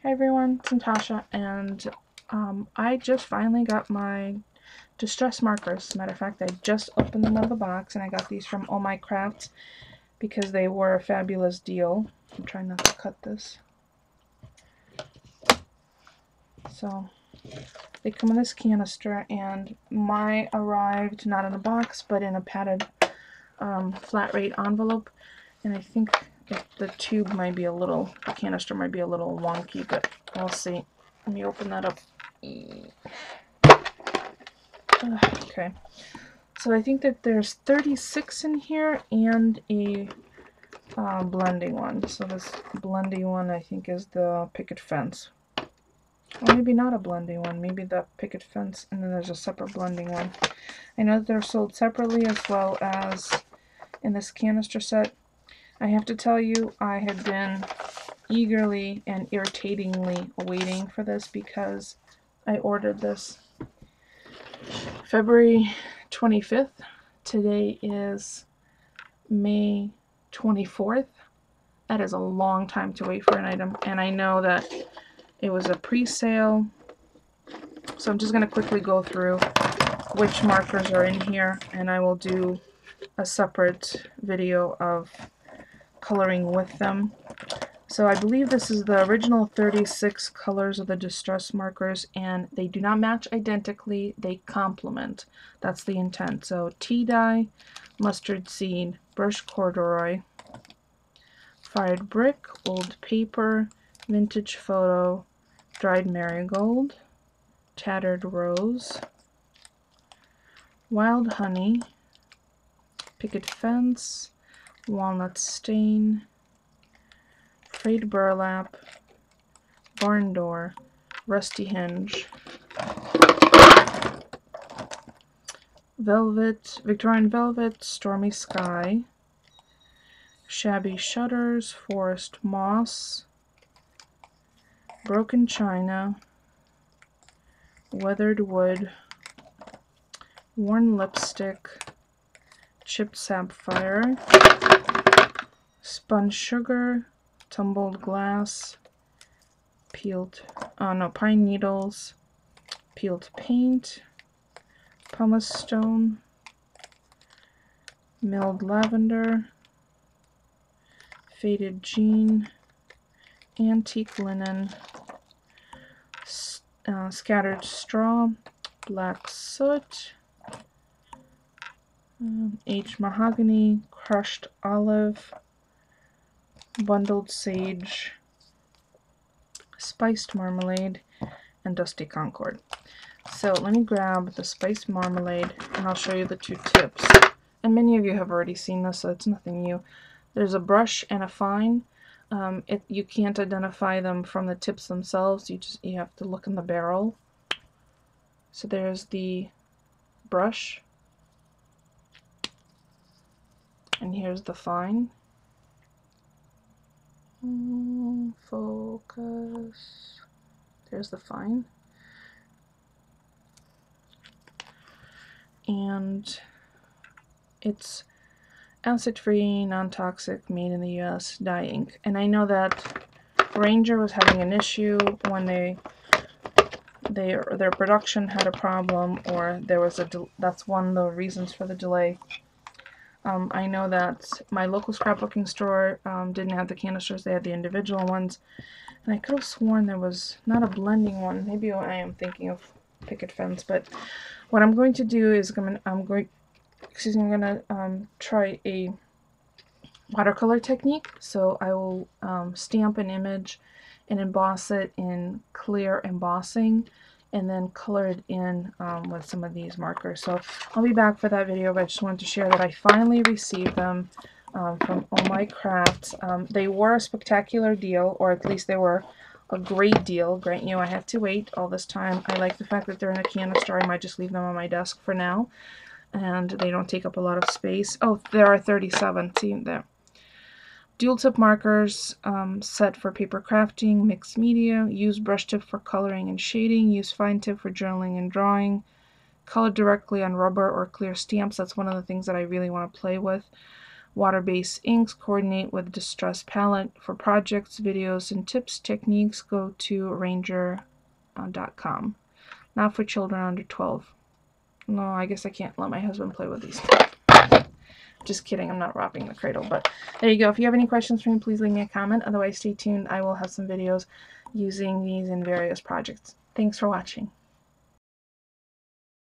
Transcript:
Hi everyone, it's Natasha, and I just finally got my distress markers. Matter of fact, I just opened them out of the box, and I got these from Oh My Crafts because they were a fabulous deal. I'm trying not to cut this. So they come in this canister, and mine arrived not in a box but in a padded flat rate envelope, and I think the tube might be the canister might be a little wonky, but we'll see. Let me open that up. Okay, so I think that there's 36 in here and a blending one. So this blending one I think is the picket fence. Or maybe not a blending one, maybe the picket fence, and then there's a separate blending one. I know that they're sold separately as well as in this canister set. I have to tell you, I had been eagerly and irritatingly waiting for this because I ordered this February 25th. Today is May 24th. That is a long time to wait for an item, and I know that it was a pre-sale, so I'm just going to quickly go through which markers are in here, and I will do a separate video of coloring with them. So I believe this is the original 36 colors of the distress markers, and they do not match identically, they complement. That's the intent. So tea dye, mustard seed, brushed corduroy, fired brick, old paper, vintage photo, dried marigold, tattered rose, wild honey, picket fence, walnut stain, frayed burlap, barn door, rusty hinge, velvet, Victorian velvet, stormy sky, shabby shutters, forest moss, broken china, weathered wood, worn lipstick, chipped sapphire, spun sugar, tumbled glass, pine needles, peeled paint, pumice stone, milled lavender, faded jean, antique linen, scattered straw, black soot, aged mahogany, crushed olive, bundled sage, spiced marmalade, and dusty concord. So let me grab the spiced marmalade, and I'll show you the two tips. And many of you have already seen this, so it's nothing new. There's a brush and a fine. You can't identify them from the tips themselves. You have to look in the barrel. So there's the brush, and here's the fine. Focus. There's the fine. And it's acid-free, non-toxic, made in the US, dye ink. And I know that Ranger was having an issue when their production had a problem, or there was that's one of the reasons for the delay. I know that my local scrapbooking store didn't have the canisters, they had the individual ones, and I could have sworn there was not a blending one. Maybe I am thinking of picket fence, but what I'm going to do is I'm going to try a watercolor technique. So I will stamp an image and emboss it in clear embossing, and then color it in with some of these markers. So I'll be back for that video, but I just wanted to share that I finally received them from Oh My Crafts. They were a spectacular deal, or at least they were a great deal. Grant you, I have to wait all this time. I like the fact that they're in a canister. I might just leave them on my desk for now, and they don't take up a lot of space. Oh, there are 37. See there. Dual tip markers, set for paper crafting, mixed media, use brush tip for coloring and shading, use fine tip for journaling and drawing, color directly on rubber or clear stamps. That's one of the things that I really want to play with. water-based inks. Coordinate with Distress Palette. For projects, videos, and tips, techniques, go to ranger.com. Not for children under 12. No, I guess I can't let my husband play with these. Just kidding, I'm not robbing the cradle, but there you go. If you have any questions for me, please leave me a comment. Otherwise, stay tuned. I will have some videos using these in various projects. Thanks for watching.